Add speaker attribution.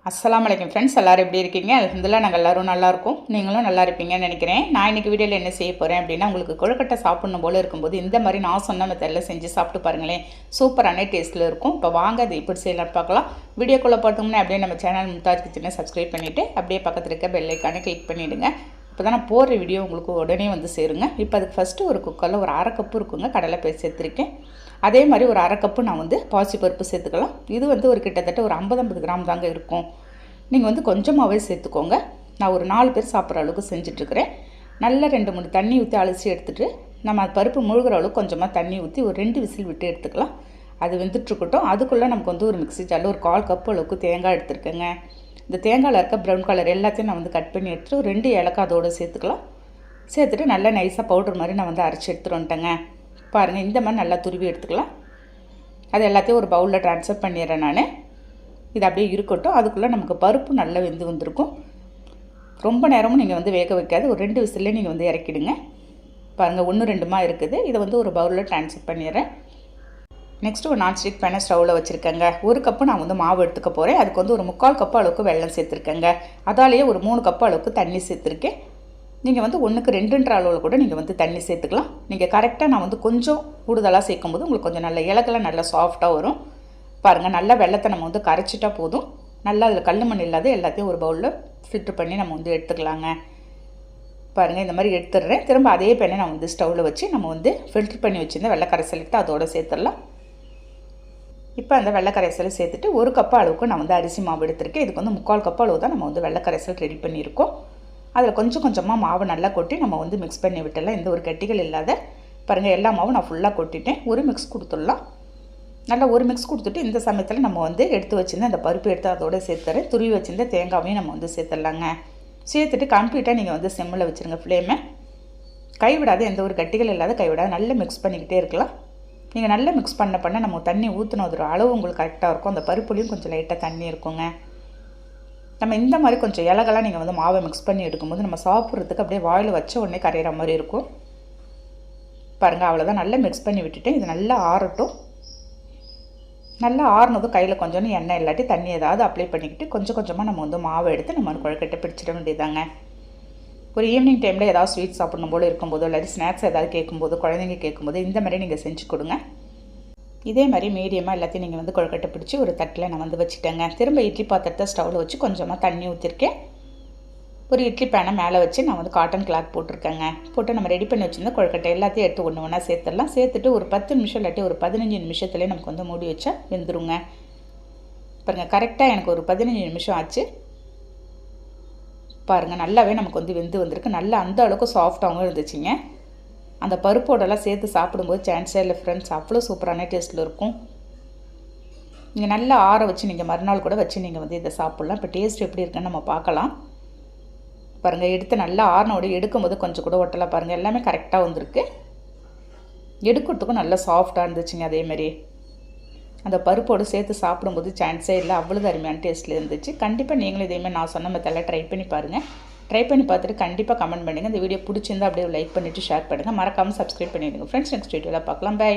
Speaker 1: அஸ்ஸலாமு அலைக்கும் ஃப்ரெண்ட்ஸ், எல்லோரும் எப்படி இருக்கீங்க? அல்ஹம்துலில்லாஹ் நாங்கள் எல்லோரும் நல்லாயிருக்கோம். நீங்களும் நல்லா இருப்பீங்கன்னு நினைக்கிறேன். நான் இன்றைக்கி வீடியோவில் என்ன செய்ய போகிறேன் அப்படின்னா, உங்களுக்கு கொழுக்கட்டை சாப்பிட்ணும் போல் இருக்கும்போது இந்த மாதிரி நான் சொன்ன மெத்தடில் செஞ்சு சாப்பிட்டு பாருங்களேன். சூப்பரான டேஸ்ட்டில் இருக்கும். இப்போ வாங்க அது எப்படி செய்யலாம்னு பார்க்கலாம். வீடியோக்குள்ளே பார்த்தோம்னா அப்படியே நம்ம சேனல் மும்தாஜ் கிச்சனை சப்ஸ்கிரைப் பண்ணிவிட்டு அப்படியே பக்கத்தில் இருக்க பெல் ஐக்கானை கிளிக் பண்ணிவிடுங்க. இப்போ தான் நான் போடுற வீடியோ உங்களுக்கு உடனே வந்து சேருங்க. இப்போ அதுக்கு ஃபஸ்ட்டு ஒரு குக்கரில் ஒரு அரை கப்பு இருக்குங்க கடலை பேர் சேர்த்துருக்கேன். அதே மாதிரி ஒரு அரை கப்பு நான் வந்து பாசிப்பருப்பு சேர்த்துக்கலாம். இது வந்து ஒரு கிட்டத்தட்ட ஒரு 50 கிராம் தாங்க இருக்கும். நீங்கள் வந்து கொஞ்சமாகவே சேர்த்துக்கோங்க. நான் ஒரு 4 பேர் சாப்பிட்ற அளவுக்கு செஞ்சிட்ருக்கிறேன். நல்லா 2-3 தண்ணி ஊற்றி அலசி எடுத்துகிட்டு நம்ம பருப்பு முழுகிற அளவுக்கு கொஞ்சமாக தண்ணி ஊற்றி ஒரு 2 விசில் விட்டு எடுத்துக்கலாம். அது வெந்துட்டுருக்கட்டும். அதுக்குள்ளே நமக்கு வந்து ஒரு மிக்ஸி ஜாரில் ஒரு 1/4 கப்பு அளவுக்கு தேங்காய் எடுத்துருக்கேங்க. இந்த தேங்காயில் இருக்க ப்ரௌன் கலர் எல்லாத்தையும் நான் வந்து கட் பண்ணி எடுத்துகிட்டு ஒரு 2 ஏலக்காய் அதோடு சேர்த்துக்கலாம். சேர்த்துட்டு நல்லா நைஸாக பவுடர் மாதிரி நான் வந்து அரைச்சி எடுத்துகிட்டு வந்துட்டேங்க. பாருங்கள், இந்த மாதிரி நல்லா துருவி எடுத்துக்கலாம். அது எல்லாத்தையும் ஒரு பவுலில் ட்ரான்ஸ்ஃபர் பண்ணிடுறேன் நான். இது அப்படியே இருக்கட்டும். அதுக்குள்ளே நமக்கு பருப்பு நல்லா வெந்து வந்திருக்கும். ரொம்ப நேரமும் நீங்கள் வந்து வேக வைக்காது. ஒரு 2 விசில்லே நீங்கள் வந்து இறக்கிடுங்க. பாருங்கள், 1-2மா இருக்குது. இதை வந்து ஒரு பவுலில் ட்ரான்ஸ்ஃபர் பண்ணிடுறேன். நெக்ஸ்ட்டு ஒரு நான்ஸ்டிக் பேனை ஸ்டவ்வில் வச்சுருக்கேங்க. 1 கப்பு நான் வந்து மாவு எடுத்துக்க போகிறேன். அதுக்கு வந்து ஒரு 3/4 கப்பு அளவுக்கு வெல்லம் சேர்த்துருக்கேங்க. அதாலேயே ஒரு 3 கப்பு அளவுக்கு தண்ணி சேர்த்துருக்கேன். நீங்கள் வந்து 1க்கு 2ன்ற அளவில் கூட நீங்கள் வந்து தண்ணி சேர்த்துக்கலாம். நீங்கள் கரெக்டாக நான் வந்து கொஞ்சம் கூடுதலாக சேர்க்கும்போது உங்களுக்கு கொஞ்சம் நல்ல இலக்கெல்லாம் நல்லா சாஃப்டாக வரும். பாருங்கள், நல்லா வெள்ளத்தை நம்ம வந்து கரைச்சிட்டா போதும். நல்லா அதில் கல் மண் இல்லாத எல்லாத்தையும் ஒரு பவுலில் ஃபில்ட்ரு பண்ணி நம்ம வந்து எடுத்துக்கலாங்க. பாருங்கள், இந்த மாதிரி எடுத்துடுறேன். திரும்ப அதே பேனை நான் வந்து ஸ்டவ்வில் வச்சு நம்ம வந்து ஃபில்ட்ரு பண்ணி வச்சுருந்த வெள்ளை கரைசலுக்கு அதோடு சேர்த்துடலாம். இப்போ அந்த வெள்ளை கரைசலை சேர்த்துட்டு 1 கப்பு அளவுக்கு நான் வந்து அரிசி மாவு எடுத்திருக்கேன். இதுக்கு வந்து 3/4 கப்பு அளவு தான் நம்ம வந்து வெள்ளை கரைசல் ரெடி பண்ணியிருக்கோம். அதில் கொஞ்சம் கொஞ்சமாக மாவு நல்லா கொட்டி நம்ம வந்து மிக்ஸ் பண்ணி விட்டுடலாம். எந்த ஒரு கட்டிகள் இல்லாத. பாருங்கள், எல்லா மாவும் நான் ஃபுல்லாக கொட்டிட்டேன். ஒரு மிக்ஸ் கொடுத்துடலாம். நல்லா ஒரு மிக்ஸ் கொடுத்துட்டு இந்த சமயத்தில் நம்ம வந்து எடுத்து வச்சுருந்த அந்த பருப்பு எடுத்து அதோடு சேர்த்துறேன். துருவி வச்சுருந்த தேங்காவையும் நம்ம வந்து சேர்த்துடலாங்க. சேர்த்துட்டு கம்ப்ளீட்டாக நீங்கள் வந்து செம்மில் வச்சுருங்க ஃப்ளேமை. கைவிடாத, எந்த ஒரு கட்டிகள் இல்லாத கைவிடாத நல்லா மிக்ஸ் பண்ணிக்கிட்டே இருக்கலாம். நீங்கள் நல்லா மிக்ஸ் பண்ண நம்ம தண்ணி ஊற்றின ஒரு அளவு உங்களுக்கு கரெக்டாக இருக்கும். அந்த பருப்புலேயும் கொஞ்சம் லைட்டாக தண்ணி இருக்குங்க. நம்ம இந்த மாதிரி கொஞ்சம் இலகெல்லாம் நீங்கள் வந்து மாவை மிக்ஸ் பண்ணி எடுக்கும்போது நம்ம சாப்பிட்றதுக்கு அப்படியே வாயில் வச்ச உடனே கரையிற மாதிரி இருக்கும். பாருங்கள், அவ்வளோதான். நல்லா மிக்ஸ் பண்ணி விட்டுட்டு இது நல்லா ஆறட்டும். நல்லா ஆறுனதும் கையில் கொஞ்சம் எண்ணெய் இல்லாட்டி தண்ணி ஏதாவது அப்ளை பண்ணிக்கிட்டு கொஞ்சம் கொஞ்சமாக நம்ம வந்து மாவை எடுத்து நம்ம கொழுக்கட்டை பிடிச்சிட வேண்டியதாங்க. ஒரு ஈவினிங் டைமில் ஏதாவது ஸ்வீட் சாப்பிடணும் போல் இருக்கும்போதோ இல்லாட்டி ஸ்நாக்ஸ் ஏதாவது கேட்கும்போது குழந்தைங்க கேட்கும்போது இந்த மாதிரி நீங்கள் செஞ்சு கொடுங்க. இதே மாதிரி மீடியமாக எல்லாத்தையும் நீங்கள் வந்து கொழுக்கட்டை பிடிச்சி ஒரு தட்டில் நான் வந்து வச்சுட்டேங்க. திரும்ப இட்லி பாத்திரத்தை ஸ்டவ்வில் வச்சு கொஞ்சமாக தண்ணி ஊற்றிருக்கேன். ஒரு இட்லி பேனை மேலே வச்சு நான் வந்து காட்டன் கிளாத் போட்டிருக்கேங்க. போட்டு நம்ம ரெடி பண்ணி வச்சுருந்த கொழுக்கட்டை எல்லாத்தையும் எடுத்து ஒன்று ஒன்றா சேர்த்துடலாம். சேர்த்துட்டு ஒரு 10 நிமிஷம் இல்லாட்டி ஒரு 15 நிமிஷத்துலேயே நமக்கு வந்து மூடி வச்சா வெந்துருங்க. பாருங்கள், கரெக்டாக எனக்கு ஒரு 15 நிமிஷம் ஆச்சு. பாருங்கள், நல்லாவே நமக்கு வந்து வெந்து வந்திருக்கு. நல்லா அந்த அளவுக்கு சாஃப்டாகவும் இருந்துச்சுங்க. அந்த பருப்போடெல்லாம் சேர்த்து சாப்பிடும்போது சான்ஸே இல்லை ஃப்ரெண்ட்ஸ், அவ்வளோ சூப்பரான டேஸ்ட்டில் இருக்கும். நீங்கள் நல்லா ஆற வச்சு நீங்கள் மறுநாள் கூட வச்சு நீங்கள் வந்து இதை சாப்பிட்லாம். இப்போ டேஸ்ட் எப்படி இருக்குன்னு நம்ம பார்க்கலாம். பாருங்கள், எடுத்து நல்லா ஆறினோட எடுக்கும்போது கொஞ்சம் கூட ஒட்டலை. பாருங்கள், எல்லாமே கரெக்டாக வந்திருக்கு. எடுக்கிறதுக்கும் நல்லா சாஃப்டாக இருந்துச்சுங்க. அதேமாரி அந்த பருப்போடு சேர்த்து சாப்பிடும்போது சான்ஸே இல்லை, அவ்வளோ அருமையான டேஸ்ட்டில் இருந்துச்சு. கண்டிப்பாக நீங்களும் இதேமாதிரி நான் சொன்ன மெத்தடில் ட்ரை பண்ணி பாருங்கள். ட்ரை பண்ணி பார்த்துட்டு கண்டிப்பாக கமெண்ட் பண்ணுங்கள். இந்த வீடியோ பிடிச்சிருந்தா அப்படியே லைக் பண்ணிவிட்டு ஷேர் பண்ணுங்கள். மறக்காமல் சப்ஸ்கிரைப் பண்ணிவிடுங்க ஃப்ரெண்ட்ஸ். நெக்ஸ்ட் வீடியோவில் பார்க்கலாம். பை.